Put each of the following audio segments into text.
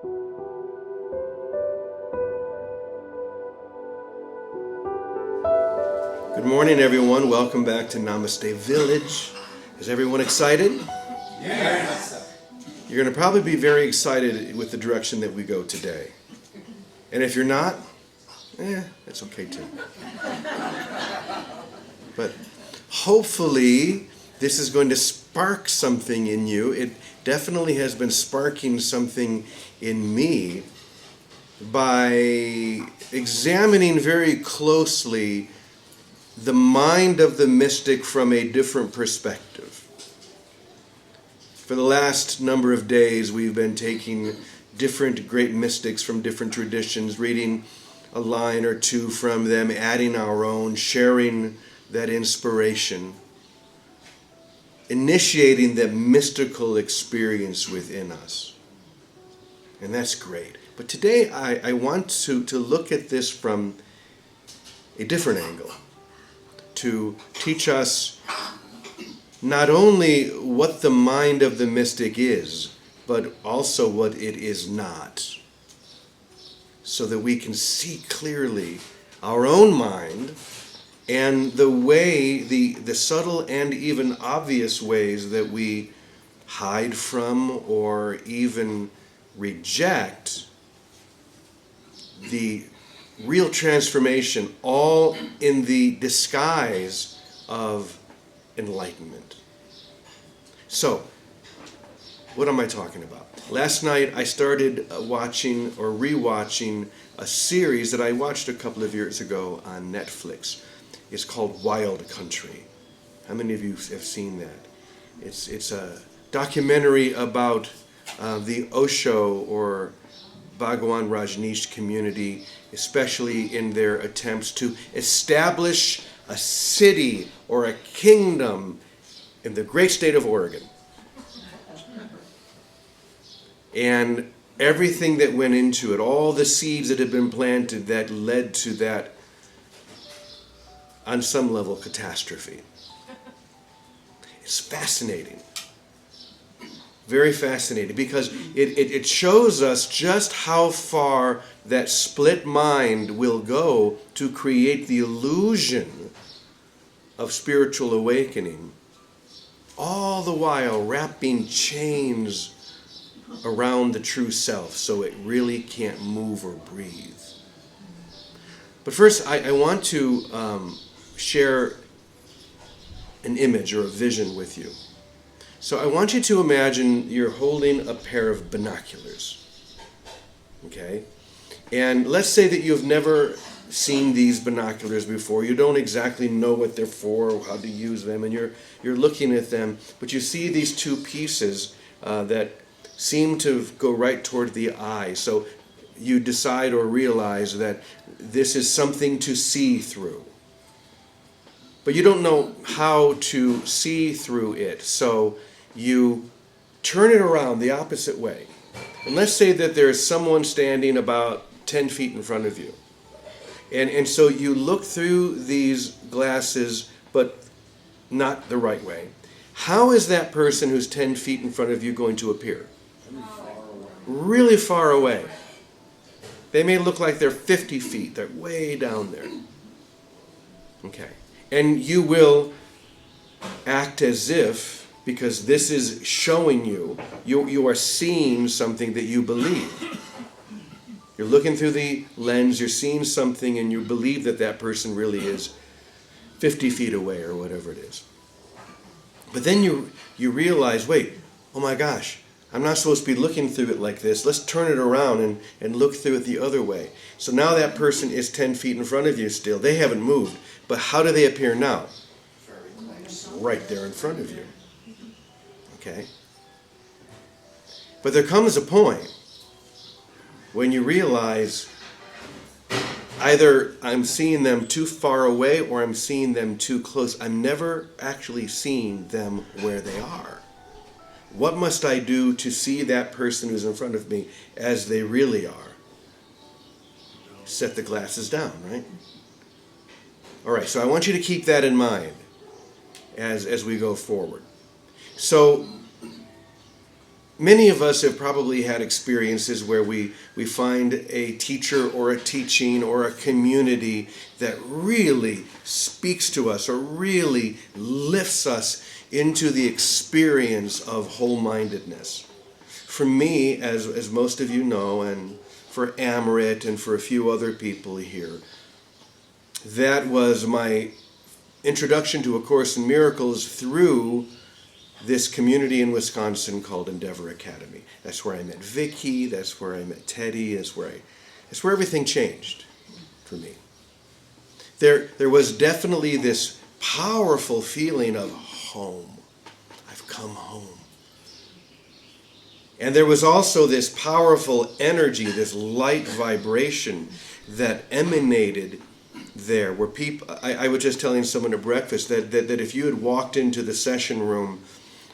Good morning, everyone. Welcome back to Namaste Village. Is everyone excited? Yes. You're going to probably be very excited with the direction that we go today. And if you're not, it's okay too. But hopefully, this is going to spark something in you. It definitely has been sparking something in me by examining very closely the mind of the mystic from a different perspective. For the last number of days, we've been taking different great mystics from different traditions, reading a line or two from them, adding our own, sharing that inspiration, initiating that mystical experience within us. And that's great. But today I want to look at this from a different angle, to teach us not only what the mind of the mystic is, but also what it is not, so that we can see clearly our own mind and the way, the subtle and even obvious ways that we hide from or even reject the real transformation, all in the disguise of enlightenment. So, what am I talking about? Last night I started watching or rewatching a series that I watched a couple of years ago on Netflix. It's called Wild Country. How many of you have seen that? It's a documentary about the Osho or Bhagwan Rajneesh community, especially in their attempts to establish a city or a kingdom in the great state of Oregon. And everything that went into it, all the seeds that had been planted that led to that, on some level, catastrophe. It's fascinating. Very fascinating, because it shows us just how far that split mind will go to create the illusion of spiritual awakening, all the while wrapping chains around the true self so it really can't move or breathe. But first, I want to share an image or a vision with you. So I want you to imagine you're holding a pair of binoculars, okay? And let's say that you've never seen these binoculars before. You don't exactly know what they're for or how to use them, and you're looking at them, but you see these two pieces that seem to go right toward the eye. So you decide or realize that this is something to see through. But you don't know how to see through it, so you turn it around the opposite way. And let's say that there's someone standing about 10 feet in front of you. And so you look through these glasses, but not the right way. How is that person who's 10 feet in front of you going to appear? Really far away. They may look like they're 50 feet. They're way down there. Okay. And you will act as if, because this is showing you are seeing something that you believe. You're looking through the lens, you're seeing something, and you believe that that person really is 50 feet away or whatever it is. But then you realize, wait, oh my gosh, I'm not supposed to be looking through it like this. Let's turn it around and look through it the other way. So now that person is 10 feet in front of you still. They haven't moved. But how do they appear now? Right there in front of you. Okay? But there comes a point when you realize either I'm seeing them too far away or I'm seeing them too close. I'm never actually seeing them where they are. What must I do to see that person who's in front of me as they really are? Set the glasses down, right? All right, so I want you to keep that in mind as we go forward. So Many of us have probably had experiences where we find a teacher or a teaching or a community that really speaks to us or really lifts us into the experience of whole-mindedness. For me, as most of you know, and for Amrit and for a few other people here, that was my introduction to A Course in Miracles through this community in Wisconsin called Endeavor Academy. That's where I met Vicky, that's where I met Teddy, that's where everything changed for me. There was definitely this powerful feeling of home. I've come home. And there was also this powerful energy, this light vibration that emanated there, where people, I was just telling someone at breakfast that if you had walked into the session room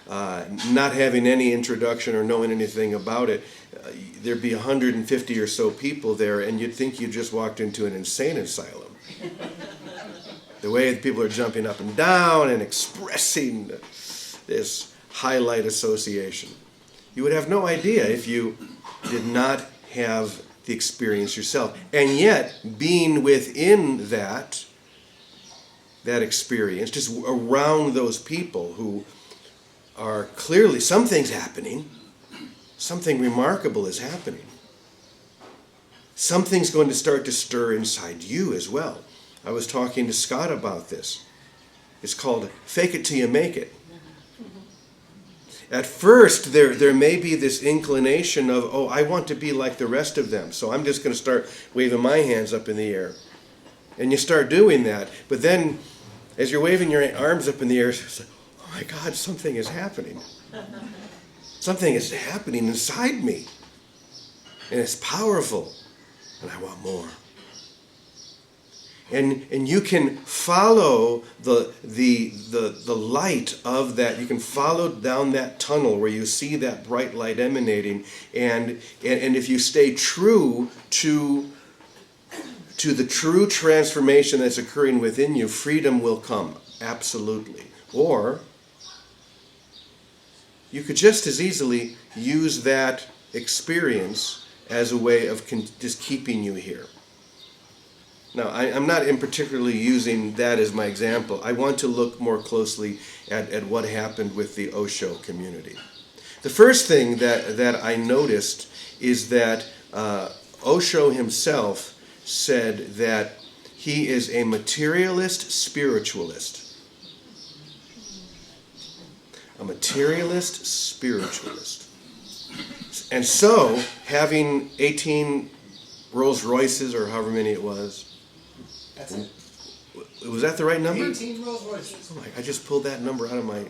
not having any introduction or knowing anything about it, there'd be 150 or so people there, and you'd think you just walked into an insane asylum. The way people are jumping up and down and expressing this highlight association. You would have no idea if you did not have the experience yourself. And yet, being within that experience, just around those people who are clearly, something's happening, something remarkable is happening. Something's going to start to stir inside you as well. I was talking to Scott about this. It's called fake it till you make it. At first, there may be this inclination of, oh, I want to be like the rest of them, so I'm just going to start waving my hands up in the air. And you start doing that, but then, as you're waving your arms up in the air, it's like, oh my God, something is happening. Something is happening inside me. And it's powerful, and I want more. And you can follow the light of that. You can follow down that tunnel where you see that bright light emanating. And if you stay true to the true transformation that's occurring within you, freedom will come. Absolutely. Or you could just as easily use that experience as a way of just keeping you here. Now, I'm not in particularly using that as my example. I want to look more closely at what happened with the Osho community. The first thing that I noticed is that Osho himself said that he is a materialist spiritualist. A materialist spiritualist. And so, having 18 Rolls Royces, or however many it was, That's it. Was that the right number? 18 Rolls Royces. Oh my, I just pulled that number out of my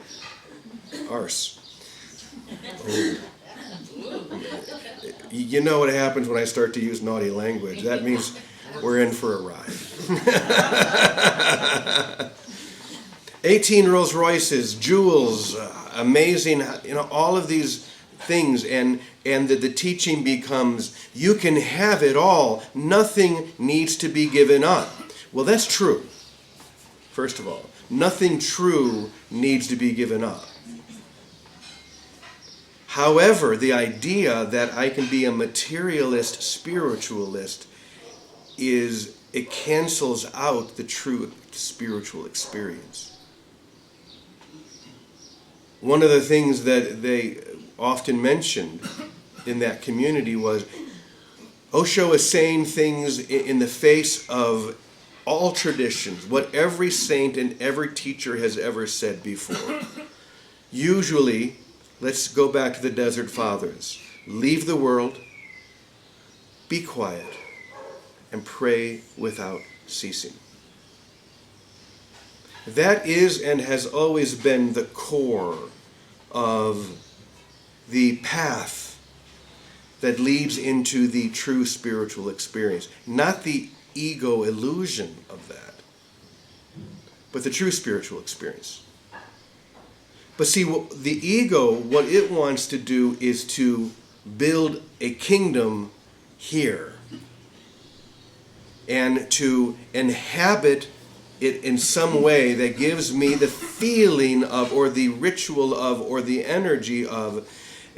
arse. Oh. You know what happens when I start to use naughty language. That means we're in for a ride. 18 Rolls Royces, jewels, amazing, all of these things, and the teaching becomes, you can have it all. Nothing needs to be given up. Well, that's true. First of all, nothing true needs to be given up. However, the idea that I can be a materialist spiritualist it cancels out the true spiritual experience. One of the things that they often mentioned in that community was Osho is saying things in the face of all traditions, what every saint and every teacher has ever said before. Usually, let's go back to the Desert Fathers. Leave the world, be quiet, and pray without ceasing. That is and has always been the core of the path that leads into the true spiritual experience. Not the ego illusion of that, but the true spiritual experience. But see, the ego, what it wants to do is to build a kingdom here and to inhabit it in some way that gives me the feeling of, or the ritual of, or the energy of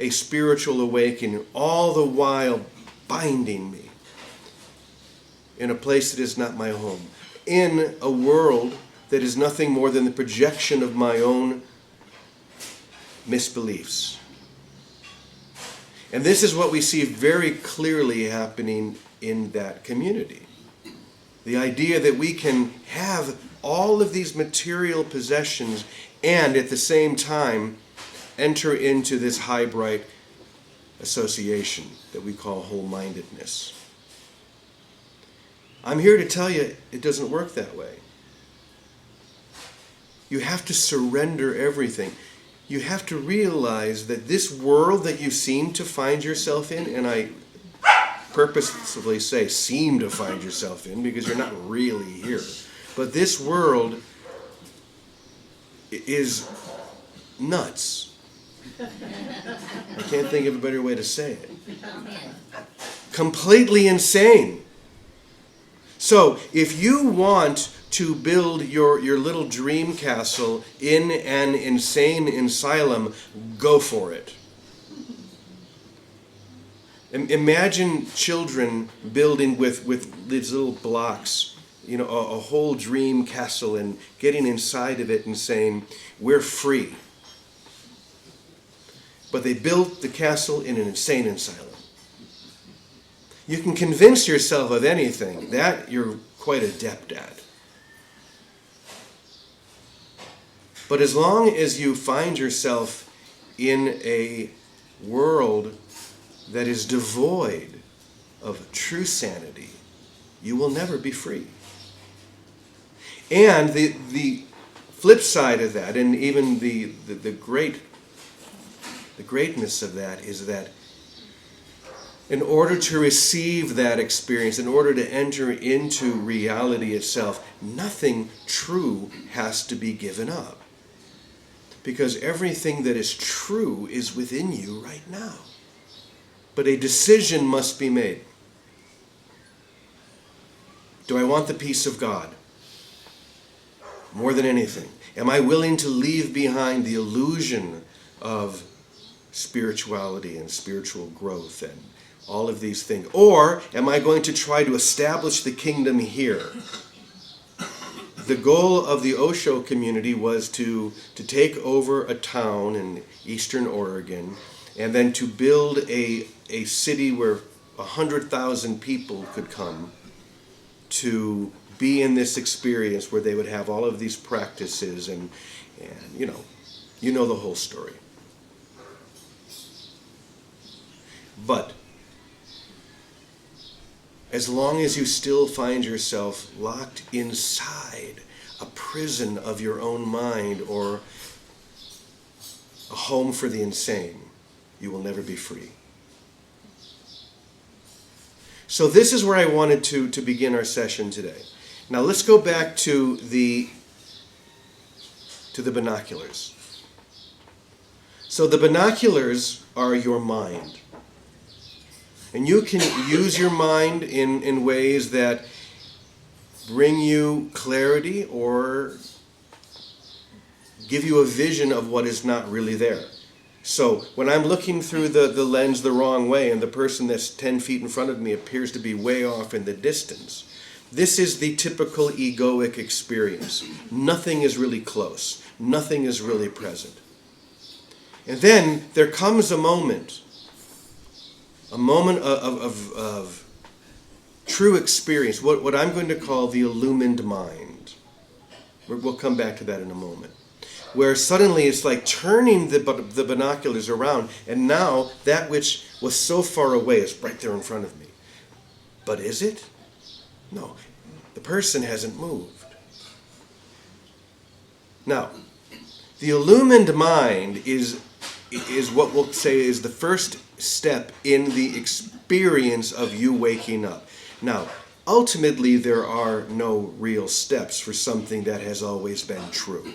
a spiritual awakening, all the while binding me in a place that is not my home, in a world that is nothing more than the projection of my own misbeliefs. And this is what we see very clearly happening in that community. The idea that we can have all of these material possessions and at the same time enter into this high-bright association that we call whole-mindedness. I'm here to tell you it doesn't work that way. You have to surrender everything. You have to realize that this world that you seem to find yourself in, and I purposefully say seem to find yourself in because you're not really here, but this world is nuts. I can't think of a better way to say it. Completely insane. So if you want to build your little dream castle in an insane asylum, go for it. Imagine children building with these little blocks, a whole dream castle and getting inside of it and saying, we're free. But they built the castle in an insane asylum. You can convince yourself of anything. That you're quite adept at. But as long as you find yourself in a world that is devoid of true sanity, you will never be free. And the flip side of that, and even the greatness of that, is that in order to receive that experience, in order to enter into reality itself, nothing true has to be given up. Because everything that is true is within you right now. But a decision must be made. Do I want the peace of God more than anything? Am I willing to leave behind the illusion of spirituality and spiritual growth and all of these things? Or am I going to try to establish the kingdom here? The goal of the Osho community was to take over a town in eastern Oregon and then to build a city where 100,000 people could come to be in this experience where they would have all of these practices and you know the whole story. But as long as you still find yourself locked inside a prison of your own mind or a home for the insane, you will never be free. So this is where I wanted to begin our session today. Now let's go back to the binoculars. So the binoculars are your mind. And you can use your mind in ways that bring you clarity or give you a vision of what is not really there. So when I'm looking through the lens the wrong way and the person that's 10 feet in front of me appears to be way off in the distance, this is the typical egoic experience. Nothing is really close. Nothing is really present. And then there comes a moment of true experience, what I'm going to call the illumined mind. We'll come back to that in a moment. Where suddenly it's like turning the binoculars around, and now that which was so far away is right there in front of me. But is it? No. The person hasn't moved. Now, the illumined mind is what we'll say is the first step in the experience of you waking up. Now, ultimately, there are no real steps for something that has always been true.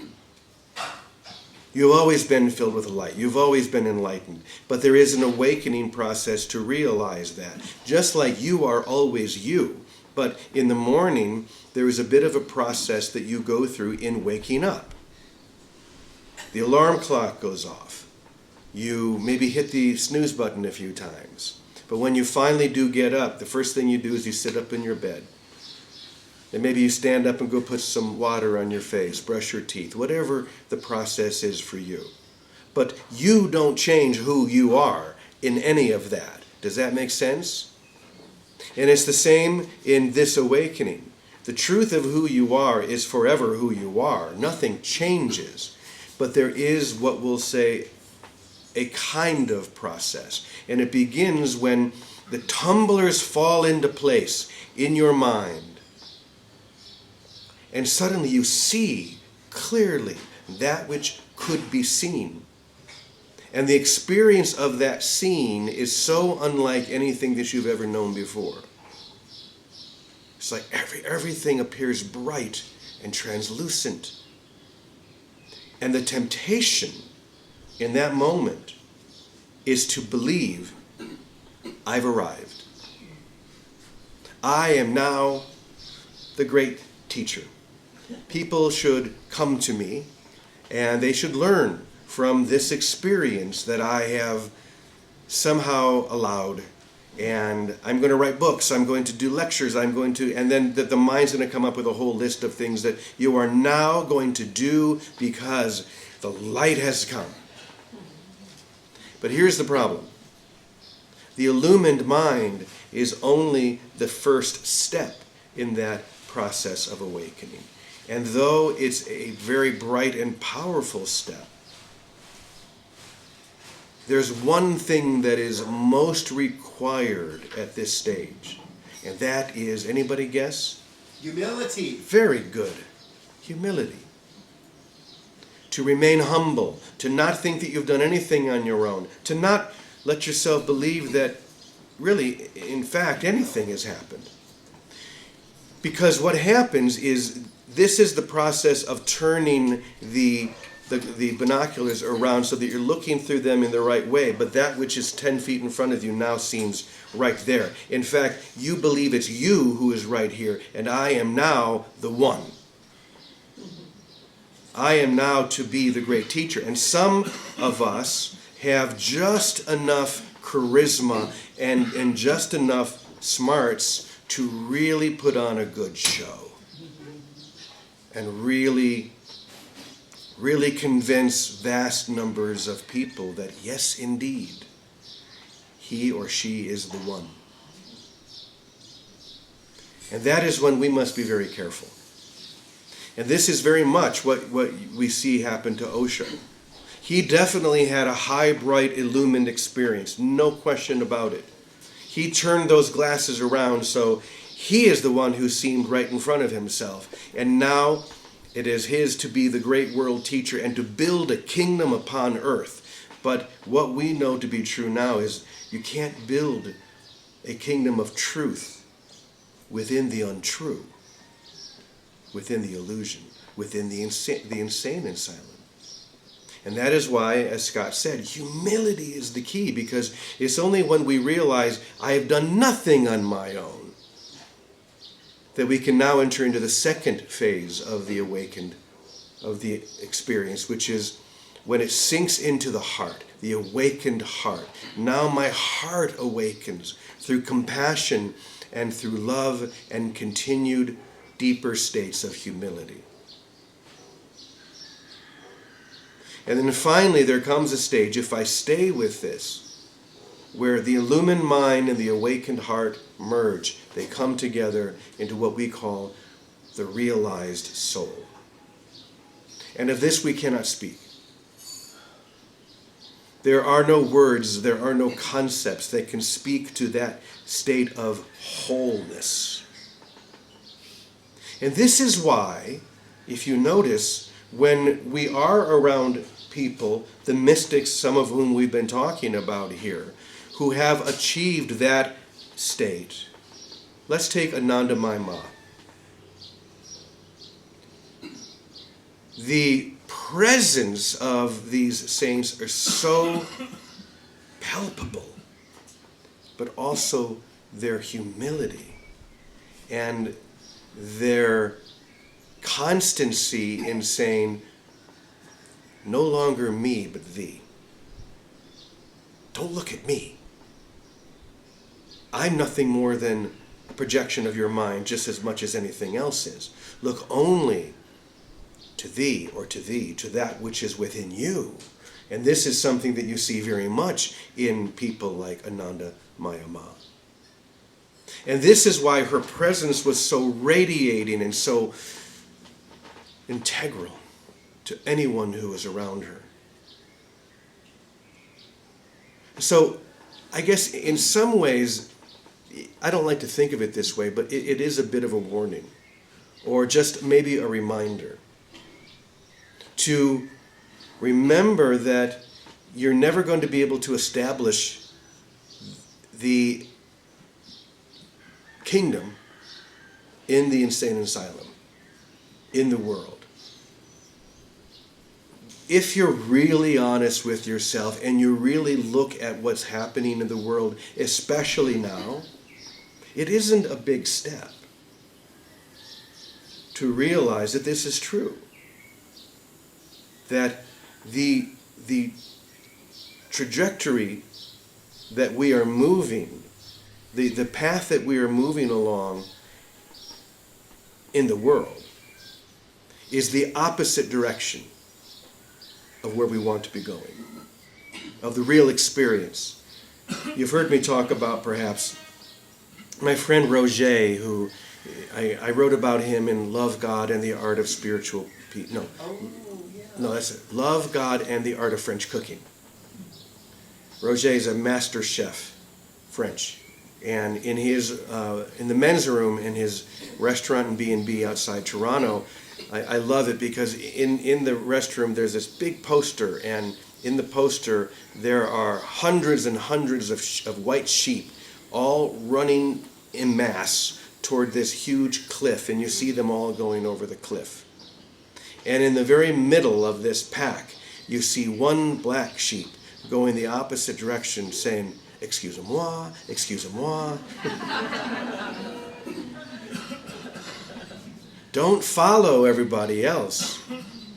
You've always been filled with light. You've always been enlightened. But there is an awakening process to realize that. Just like you are always you. But in the morning, there is a bit of a process that you go through in waking up. The alarm clock goes off. You maybe hit the snooze button a few times. But when you finally do get up, the first thing you do is you sit up in your bed. And maybe you stand up and go put some water on your face, brush your teeth, whatever the process is for you. But you don't change who you are in any of that. Does that make sense? And it's the same in this awakening. The truth of who you are is forever who you are. Nothing changes. But there is what we'll say a kind of process. And it begins when the tumblers fall into place in your mind. And suddenly you see clearly that which could be seen. And the experience of that scene is so unlike anything that you've ever known before. It's like everything appears bright and translucent. And the temptation in that moment is to believe, I've arrived. I am now the great teacher. People should come to me and they should learn from this experience that I have somehow allowed. And I'm going to write books, I'm going to do lectures, and then the mind's going to come up with a whole list of things that you are now going to do because the light has come. But here's the problem. The illumined mind is only the first step in that process of awakening. And though it's a very bright and powerful step, there's one thing that is most required at this stage, and that is, anybody guess? Humility. Very good. Humility. To remain humble, to not think that you've done anything on your own, to not let yourself believe that really, in fact, anything has happened. Because what happens is, this is the process of turning the binoculars around so that you're looking through them in the right way, but that which is 10 feet in front of you now seems right there. In fact, you believe it's you who is right here, and I am now the one. I am now to be the great teacher. And some of us have just enough charisma and just enough smarts to really put on a good show. And really convince vast numbers of people that, yes, indeed, he or she is the one. And that is when we must be very careful. And this is very much what we see happen to Osho. He definitely had a high, bright, illumined experience, no question about it. He turned those glasses around so he is the one who seemed right in front of himself. And now it is his to be the great world teacher and to build a kingdom upon earth. But what we know to be true now is you can't build a kingdom of truth within the untrue, within the illusion, within the insane asylum. And that is why, as Scott said, humility is the key, because it's only when we realize I have done nothing on my own that we can now enter into the second phase of the awakened, of the experience, which is when it sinks into the heart, the awakened heart. Now my heart awakens through compassion and through love and continued deeper states of humility. And then finally there comes a stage, if I stay with this, where the illumined mind and the awakened heart merge. They come together into what we call the realized soul. And of this we cannot speak. There are no words, there are no concepts that can speak to that state of wholeness. And this is why, if you notice, when we are around people, the mystics, some of whom we've been talking about here, who have achieved that state. Let's take Anandamayi Ma. The presence of these saints are so palpable, but also their humility and their constancy in saying, no longer me, but thee. Don't look at me. I'm nothing more than a projection of your mind just as much as anything else is. Look only to thee, or to thee, to that which is within you. And this is something that you see very much in people like Ananda Maya Ma. And this is why her presence was so radiating and so integral to anyone who was around her. So, I guess in some ways, I don't like to think of it this way, but it is a bit of a warning, or just maybe a reminder to remember that you're never going to be able to establish the kingdom in the insane asylum, in the world. If you're really honest with yourself and you really look at what's happening in the world, especially now, it isn't a big step to realize that this is true. That the trajectory that we are moving, the path that we are moving along in the world is the opposite direction of where we want to be going, of the real experience. You've heard me talk about perhaps my friend Roger, who I wrote about him in Love, God, and the Art of Spiritual Peace. No, that's it. Love, God, and the Art of French Cooking. Roger is a master chef, French. And in his in the men's room in his restaurant and B&B outside Toronto, I love it because in the restroom there's this big poster, and in the poster there are hundreds and hundreds of white sheep all running en masse toward this huge cliff, and you see them all going over the cliff. And in the very middle of this pack, you see one black sheep going the opposite direction saying, "Excusez-moi, excusez-moi." Don't follow everybody else,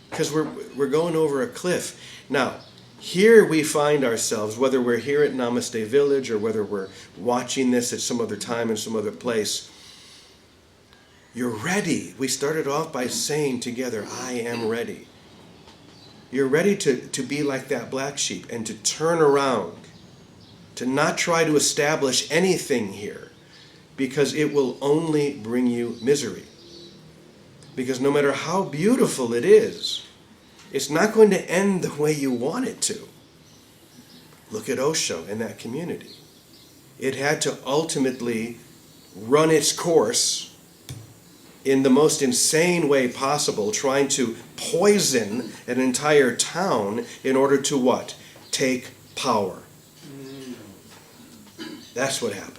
because we're going over a cliff. Now, here we find ourselves, whether we're here at Namaste Village or whether we're watching this at some other time in some other place, you're ready. We started off by saying together, I am ready. You're ready to be like that black sheep and to turn around, to not try to establish anything here, because it will only bring you misery. Because no matter how beautiful it is, it's not going to end the way you want it to. Look at Osho and that community. It had to ultimately run its course in the most insane way possible, trying to poison an entire town in order to what? Take power. That's what happened.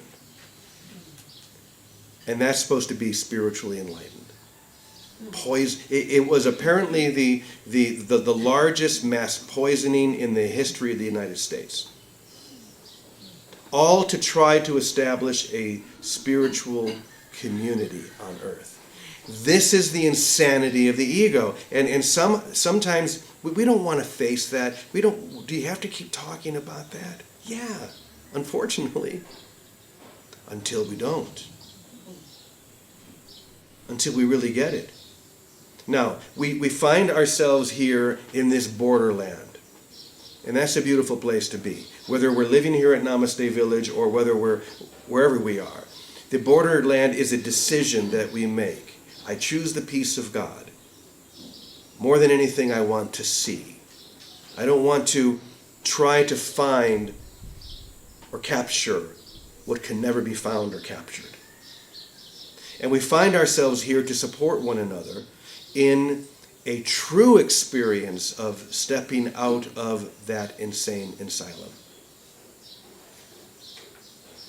And that's supposed to be spiritually enlightened. It was apparently the largest mass poisoning in the history of the United States. All to try to establish a spiritual community on earth. This is the insanity of the ego. And sometimes we don't want to face that. Do you have to keep talking about that? Yeah, unfortunately. Until we don't. Until we really get it. Now, we find ourselves here in this borderland. And that's a beautiful place to be. Whether we're living here at Namaste Village or whether we're wherever we are. The borderland is a decision that we make. I choose the peace of God. More than anything, I want to see. I don't want to try to find or capture what can never be found or captured. And we find ourselves here to support one another in a true experience of stepping out of that insane asylum.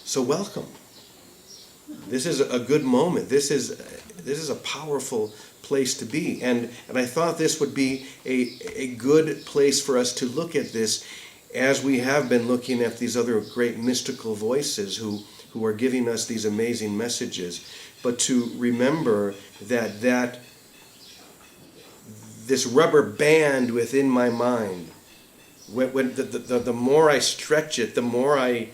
So welcome. This is a good moment. This is a powerful place to be. And I thought this would be a good place for us to look at this as we have been looking at these other great mystical voices who are giving us these amazing messages. But to remember that this rubber band within my mind, when the more I stretch it, the more I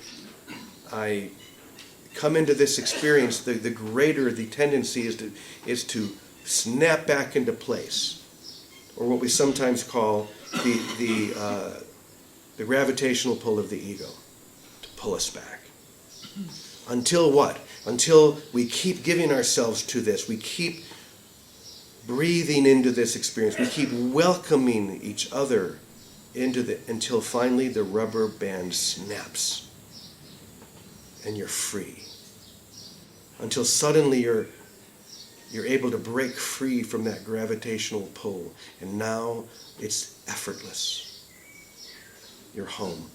come into this experience, the greater the tendency is to snap back into place, or what we sometimes call the gravitational pull of the ego, to pull us back. Until what? Until we keep giving ourselves to this, we keep breathing into this experience, we keep welcoming each other until finally the rubber band snaps and you're free. Until suddenly you're able to break free from that gravitational pull, and now it's effortless. You're home.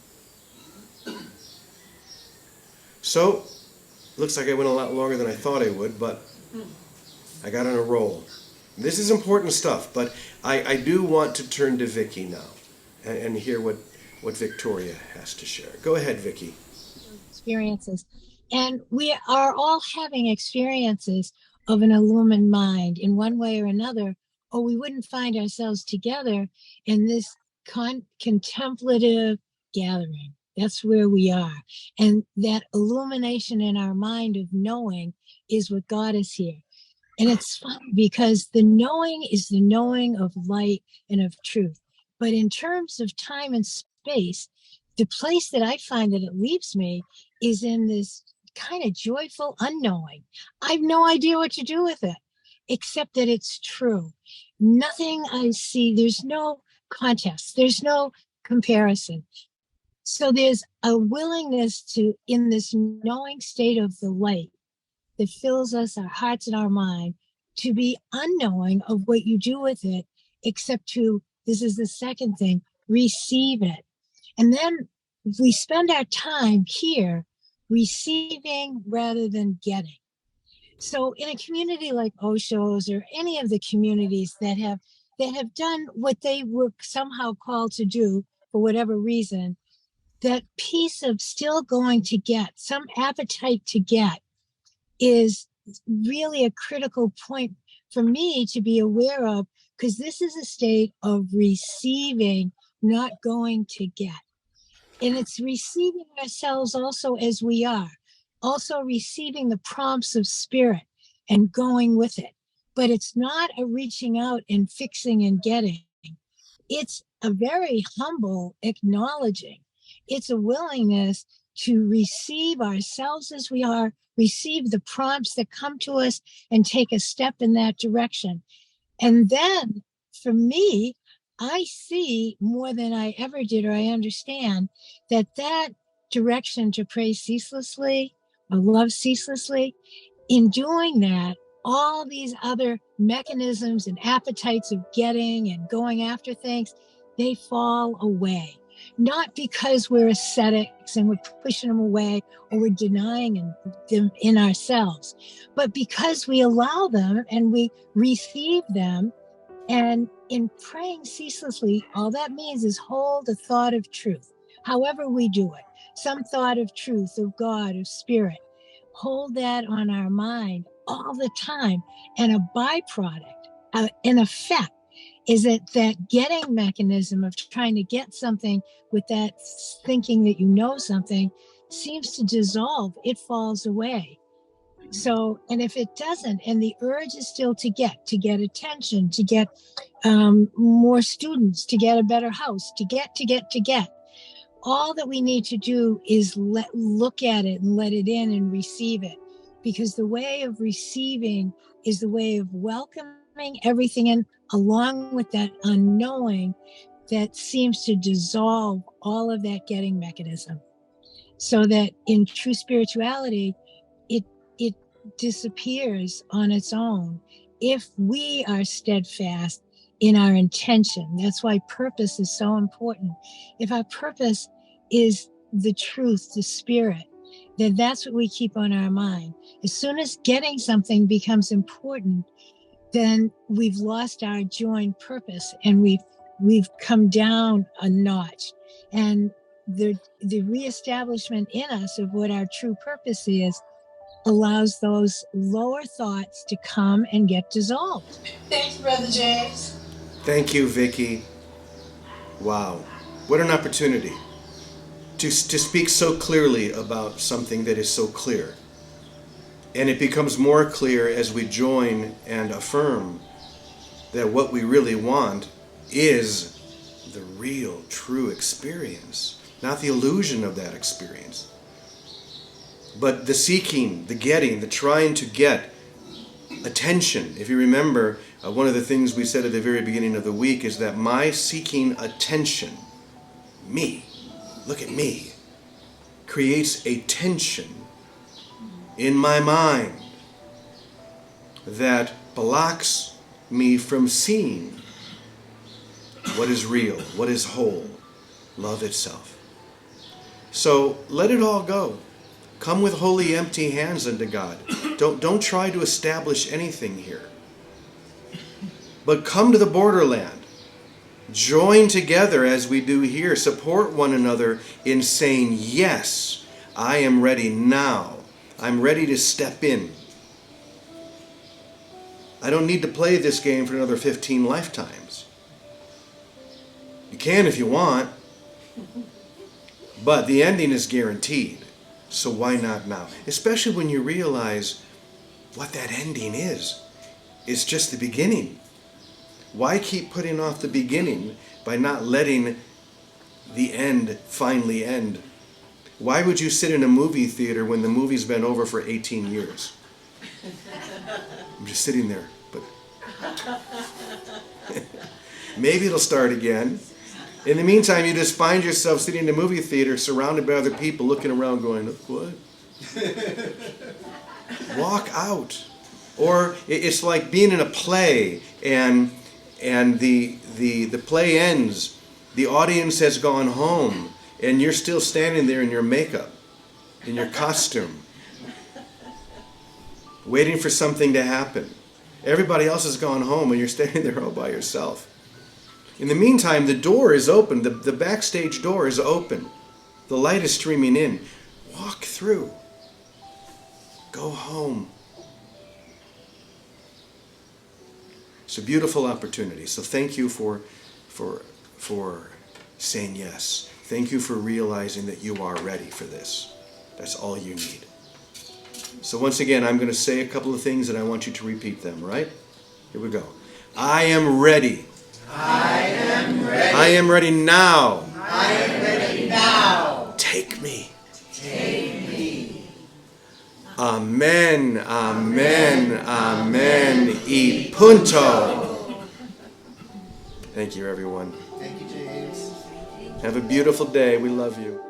So, looks like I went a lot longer than I thought I would, but I got on a roll. This is important stuff, but I do want to turn to Vicky now and hear what Victoria has to share. Go ahead, Vicky. Experiences. And we are all having experiences of an illumined mind in one way or another, or we wouldn't find ourselves together in this contemplative gathering. That's where we are. And that illumination in our mind of knowing is what got us here. And it's funny because the knowing is the knowing of light and of truth. But in terms of time and space, the place that I find that it leaves me is in this kind of joyful unknowing. I have no idea what to do with it, except that it's true. Nothing I see, there's no contest, there's no comparison. So there's a willingness to, in this knowing state of the light that fills us, our hearts and our mind, to be unknowing of what you do with it, except to, this is the second thing, receive it. And then we spend our time here receiving rather than getting. So in a community like Osho's or any of the communities that have done what they were somehow called to do for whatever reason, that piece of still going to get, some appetite to get, is really a critical point for me to be aware of, because this is a state of receiving, not going to get. And it's receiving ourselves also as we are, also receiving the prompts of spirit and going with it. But it's not a reaching out and fixing and getting. It's a very humble acknowledging. It's a willingness to receive ourselves as we are, receive the prompts that come to us, and take a step in that direction. And then for me, I see more than I ever did, or I understand that direction to pray ceaselessly or love ceaselessly, in doing that, all these other mechanisms and appetites of getting and going after things, they fall away. Not because we're ascetics and we're pushing them away or we're denying them in ourselves, but because we allow them and we receive them. And in praying ceaselessly, all that means is hold a thought of truth, however we do it, some thought of truth, of God, of spirit. Hold that on our mind all the time. And a byproduct, an effect, is that getting mechanism of trying to get something with that thinking that you know something seems to dissolve. It falls away. So, and if it doesn't, and the urge is still to get attention, to get more students, to get a better house, to get, all that we need to do is look at it and let it in and receive it. Because the way of receiving is the way of welcoming everything in, along with that unknowing that seems to dissolve all of that getting mechanism. So that in true spirituality, it disappears on its own if we are steadfast in our intention. That's why purpose is so important. If our purpose is the truth, the spirit, then that's what we keep on our mind. As soon as getting something becomes important, then we've lost our joined purpose and we've come down a notch. And the reestablishment in us of what our true purpose is allows those lower thoughts to come and get dissolved. Thank you, Brother James. Thank you, Vicky. Wow. What an opportunity to speak so clearly about something that is so clear. And it becomes more clear as we join and affirm that what we really want is the real, true experience, not the illusion of that experience. But the seeking, the getting, the trying to get attention. If you remember, one of the things we said at the very beginning of the week is that my seeking attention, me, look at me, creates a tension in my mind that blocks me from seeing what is real, what is whole, love itself. So let it all go. Come with holy empty hands unto God. Don't try to establish anything here. But come to the borderland. Join together as we do here. Support one another in saying, yes, I am ready now. I'm ready to step in. I don't need to play this game for another 15 lifetimes. You can if you want. But the ending is guaranteed. So why not now? Especially when you realize what that ending is. It's just the beginning. Why keep putting off the beginning by not letting the end finally end? Why would you sit in a movie theater when the movie's been over for 18 years? I'm just sitting there, but maybe it'll start again. In the meantime, you just find yourself sitting in a movie theater surrounded by other people looking around going, what? Walk out. Or it's like being in a play and the play ends, the audience has gone home, and you're still standing there in your makeup, in your costume, waiting for something to happen. Everybody else has gone home and you're standing there all by yourself. In the meantime, the door is open. The backstage door is open. The light is streaming in. Walk through. Go home. It's a beautiful opportunity. So thank you for saying yes. Thank you for realizing that you are ready for this. That's all you need. So once again, I'm going to say a couple of things and I want you to repeat them, right? Here we go. I am ready. I am ready. I am ready now. I am ready now. Take me. Take me. Amen, amen, amen, e punto. Thank you, everyone. Thank you, James. Have a beautiful day. We love you.